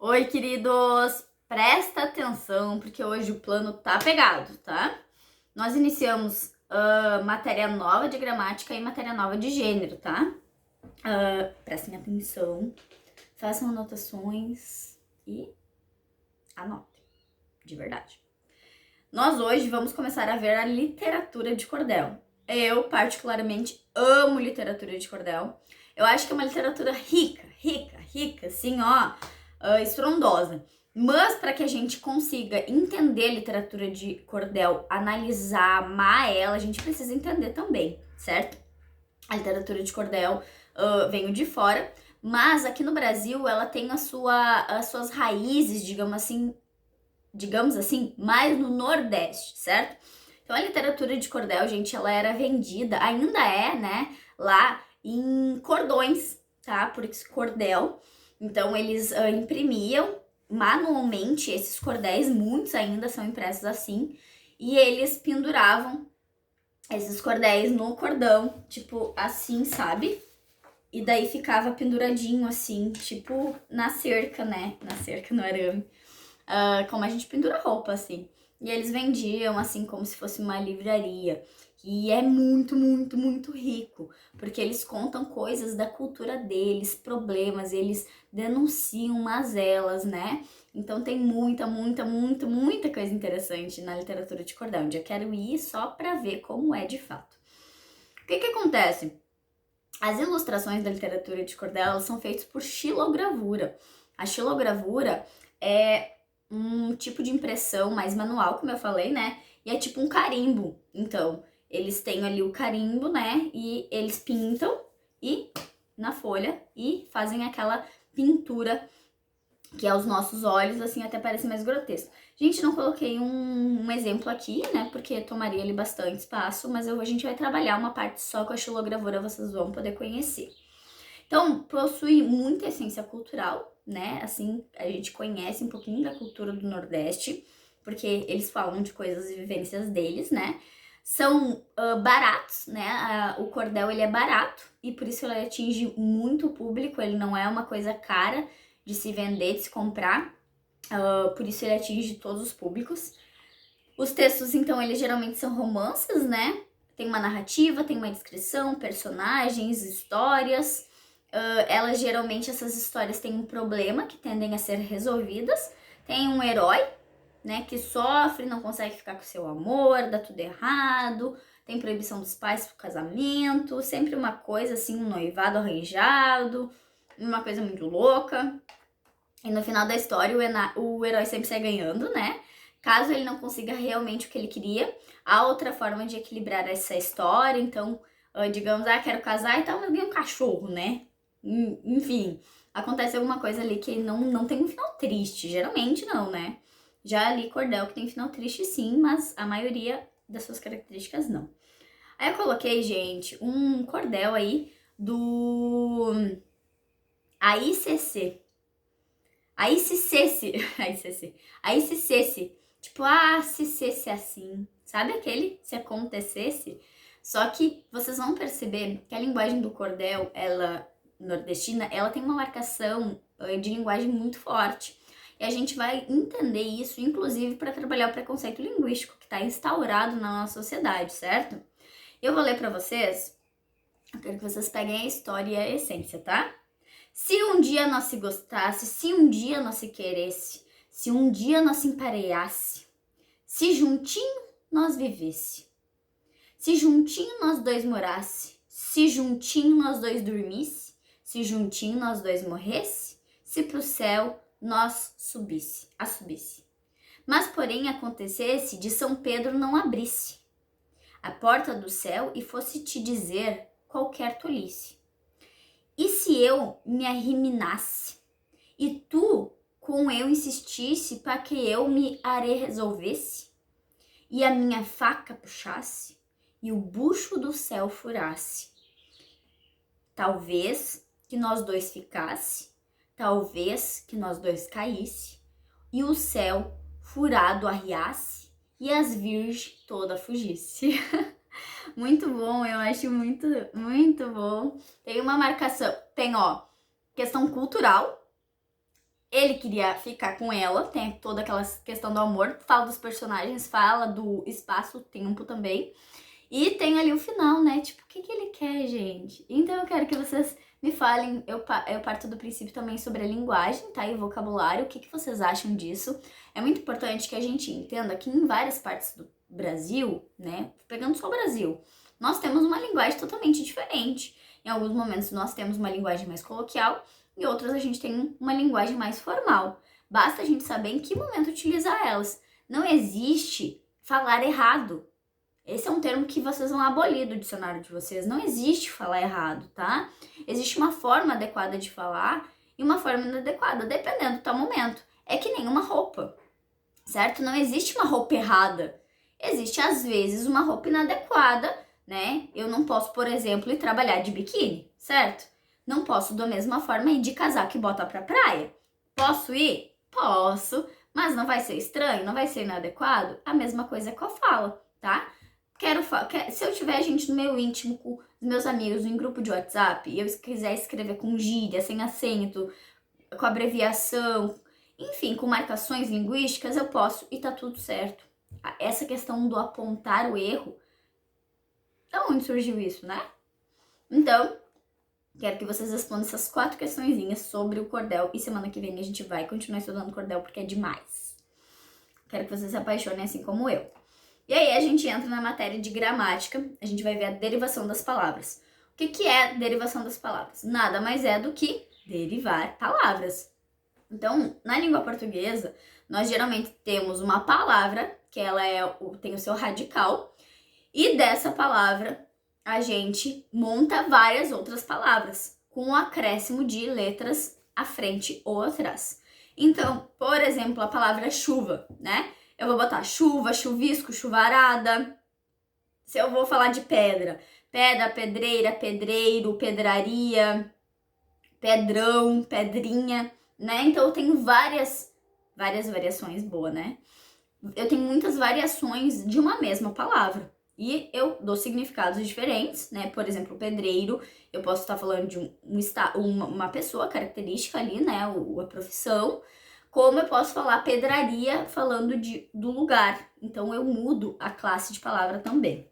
Oi, queridos! Presta atenção, porque hoje o plano tá pegado, tá? Nós iniciamos matéria nova de gramática e matéria nova de gênero, tá? Prestem atenção, façam anotações e anotem, de verdade. Nós hoje vamos começar a ver a literatura de cordel. Eu, particularmente, amo literatura de cordel. Eu acho que é uma literatura rica, assim, ó, estrondosa. Mas para que a gente consiga entender a literatura de cordel, analisar, amar ela, a gente precisa entender também, certo? A literatura de cordel veio de fora, mas aqui no Brasil ela tem as suas raízes, digamos assim, mais no Nordeste, certo? Então a literatura de cordel, gente, ela era vendida, ainda é, né, lá em cordões, tá? Por isso cordel. Então eles imprimiam manualmente esses cordéis, muitos ainda são impressos assim, e eles penduravam esses cordéis no cordão, tipo assim, sabe? E daí ficava penduradinho assim, tipo na cerca, né? Na cerca, no arame. Como a gente pendura roupa, assim. E eles vendiam, assim, como se fosse uma livraria. E é muito rico, porque eles contam coisas da cultura deles, problemas, eles denunciam mazelas, né? Então tem muita coisa interessante na literatura de cordel. Um dia eu quero ir só pra ver como é de fato. O que acontece? As ilustrações da literatura de cordel, elas são feitas por xilogravura. A xilogravura é um tipo de impressão mais manual, como eu falei, né? E é tipo um carimbo. Então, eles têm ali o carimbo, né? E eles pintam e na folha e fazem aquela pintura que aos nossos olhos, assim, até parece mais grotesco. Gente, não coloquei um exemplo aqui, né, porque tomaria ali bastante espaço, mas a gente vai trabalhar uma parte só com a xilogravura, vocês vão poder conhecer. Então, possui muita essência cultural, né, assim, a gente conhece um pouquinho da cultura do Nordeste, porque eles falam de coisas e vivências deles, né, são baratos, né, o cordel, ele é barato, e por isso ele atinge muito público, ele não é uma coisa cara, de se vender, de se comprar. Por isso ele atinge todos os públicos. Os textos, então, eles geralmente são romances, né? Tem uma narrativa, tem uma descrição, personagens, histórias. Elas geralmente, essas histórias têm um problema que tendem a ser resolvidas. Tem um herói, né, que sofre, não consegue ficar com seu amor, dá tudo errado, tem proibição dos pais pro casamento, sempre uma coisa assim, um noivado arranjado, uma coisa muito louca. E no final da história, o herói sempre sai ganhando, né? Caso ele não consiga realmente o que ele queria, há outra forma de equilibrar essa história. Então, digamos, quero casar e tal, mas ganhei um cachorro, né? Enfim, acontece alguma coisa ali que não tem um final triste. Geralmente não, né? Já ali, cordel que tem final triste sim, mas a maioria das suas características não. Aí eu coloquei, gente, um cordel aí do AICC. Aí se cesse, aí se cesse, tipo, se cesse assim, sabe aquele se acontecesse? Só que vocês vão perceber que a linguagem do cordel, ela nordestina, ela tem uma marcação de linguagem muito forte. E a gente vai entender isso, inclusive, para trabalhar o preconceito linguístico que está instaurado na nossa sociedade, certo? Eu vou ler para vocês, eu quero que vocês peguem a história e a essência, tá? Se um dia nós se gostasse, se um dia nós se queresse, se um dia nós se empareasse, se juntinho nós vivesse, se juntinho nós dois morasse, se juntinho nós dois dormisse, se juntinho nós dois morresse, se pro céu nós subisse. Mas porém acontecesse de São Pedro não abrisse a porta do céu e fosse te dizer qualquer tolice. E se eu me arriminasse e tu com eu insistisse para que eu me resolvesse e a minha faca puxasse e o bucho do céu furasse? Talvez que nós dois ficasse, talvez que nós dois caísse e o céu furado arriasse e as virgens toda fugisse. Muito bom, eu acho muito bom. Tem uma marcação, tem, ó, questão cultural, ele queria ficar com ela, tem toda aquela questão do amor, fala dos personagens, fala do espaço-tempo também. E tem ali o final, né? Tipo, o que ele quer, gente? Então eu quero que vocês me falem, eu parto do princípio também sobre a linguagem, tá? E o vocabulário, o que vocês acham disso? É muito importante que a gente entenda que em várias partes do Brasil, né? Pegando só o Brasil, nós temos uma linguagem totalmente diferente. Em alguns momentos nós temos uma linguagem mais coloquial, e outras a gente tem uma linguagem mais formal. Basta a gente saber em que momento utilizar elas. Não existe falar errado. Esse é um termo que vocês vão abolir do dicionário de vocês. Não existe falar errado, tá? Existe uma forma adequada de falar e uma forma inadequada, dependendo do tal momento. É que nem uma roupa, certo? Não existe uma roupa errada. Existe, às vezes, uma roupa inadequada, né? Eu não posso, por exemplo, ir trabalhar de biquíni, certo? Não posso, da mesma forma, ir de casaco e bota pra praia. Posso ir? Posso, mas não vai ser estranho, não vai ser inadequado? A mesma coisa com a fala, tá? Se eu tiver gente no meu íntimo, com os meus amigos, em grupo de WhatsApp, e eu quiser escrever com gíria, sem acento, com abreviação, enfim, com marcações linguísticas, eu posso e tá tudo certo. Essa questão do apontar o erro, da onde surgiu isso, né? Então, quero que vocês respondam essas 4 questõezinhas sobre o cordel. E semana que vem a gente vai continuar estudando cordel porque é demais. Quero que vocês se apaixonem assim como eu. E aí a gente entra na matéria de gramática. A gente vai ver a derivação das palavras. O que é derivação das palavras? Nada mais é do que derivar palavras. Então, na língua portuguesa, nós geralmente temos uma palavra, que ela tem o seu radical. E dessa palavra, a gente monta várias outras palavras, com um acréscimo de letras à frente ou atrás. Então, por exemplo, a palavra chuva, né? Eu vou botar chuva, chuvisco, chuvarada. Se eu vou falar de pedra, pedra, pedreira, pedreiro, pedraria, pedrão, pedrinha, né? Então eu tenho várias variações, boa, né? Eu tenho muitas variações de uma mesma palavra. E eu dou significados diferentes, né? Por exemplo, pedreiro, eu posso estar falando de uma pessoa característica ali, né? A profissão. Como eu posso falar pedraria falando do lugar. Então, eu mudo a classe de palavra também.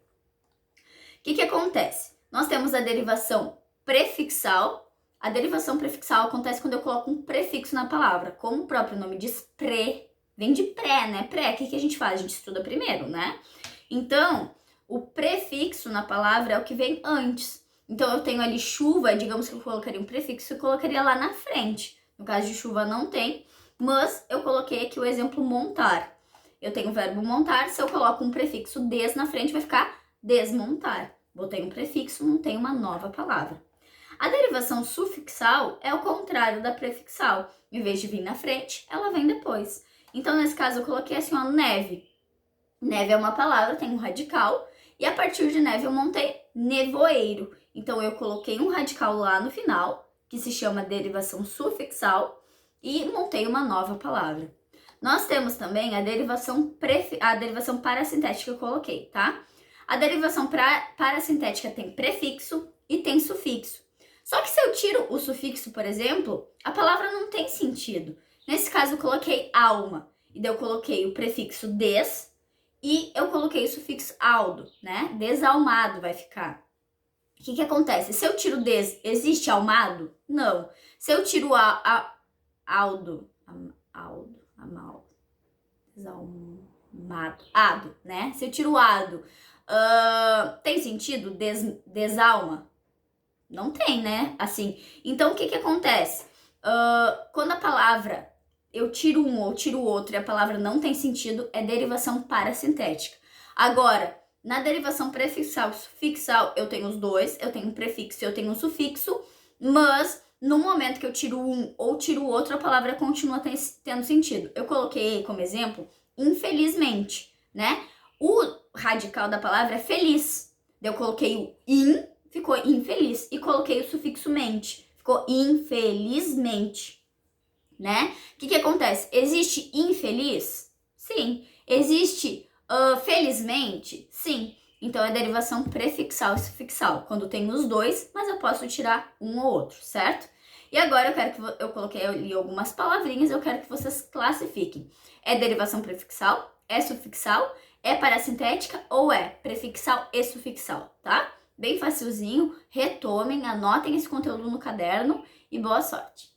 O que acontece? Nós temos a derivação prefixal. A derivação prefixal acontece quando eu coloco um prefixo na palavra. Como o próprio nome diz, vem de pré, né? Pré, o que a gente faz? A gente estuda primeiro, né? Então, o prefixo na palavra é o que vem antes. Então, eu tenho ali chuva, digamos que eu colocaria um prefixo e colocaria lá na frente. No caso de chuva, não tem, mas eu coloquei aqui o exemplo montar. Eu tenho o verbo montar, se eu coloco um prefixo des na frente, vai ficar desmontar. Botei um prefixo, montei uma nova palavra. A derivação sufixal é o contrário da prefixal. Em vez de vir na frente, ela vem depois. Então, nesse caso, eu coloquei assim, ó, neve. Neve é uma palavra, tem um radical. E a partir de neve eu montei nevoeiro. Então, eu coloquei um radical lá no final, que se chama derivação sufixal, e montei uma nova palavra. Nós temos também a derivação parasintética que eu coloquei, tá? A derivação parasintética tem prefixo e tem sufixo. Só que se eu tiro o sufixo, por exemplo, a palavra não tem sentido. Nesse caso, eu coloquei alma. E daí eu coloquei o prefixo des e eu coloquei o sufixo aldo, né? Desalmado vai ficar. O que acontece? Se eu tiro des, existe almado? Não. Se eu tiro aldo, desalmado, ado, né? Se eu tiro o ado, tem sentido desalma? Não tem, né? Assim, então o que acontece? Quando a palavra eu tiro um ou tiro o outro e a palavra não tem sentido, é derivação parasintética. Agora, na derivação prefixal e sufixal, eu tenho os dois, eu tenho um prefixo e eu tenho um sufixo, mas no momento que eu tiro um ou tiro o outro, a palavra continua tendo sentido. Eu coloquei como exemplo, infelizmente, né? O radical da palavra é feliz. Eu coloquei o in, ficou infeliz, e coloquei o sufixo mente, ficou infelizmente, né? O que acontece? Existe infeliz? Sim. Existe felizmente? Sim. Então, é derivação prefixal e sufixal, quando tem os dois, mas eu posso tirar um ou outro, certo? E agora eu quero que eu coloquei ali algumas palavrinhas, eu quero que vocês classifiquem. É derivação prefixal? É sufixal? É parassintética ou é prefixal e sufixal, tá? Bem facilzinho, retomem, anotem esse conteúdo no caderno e boa sorte!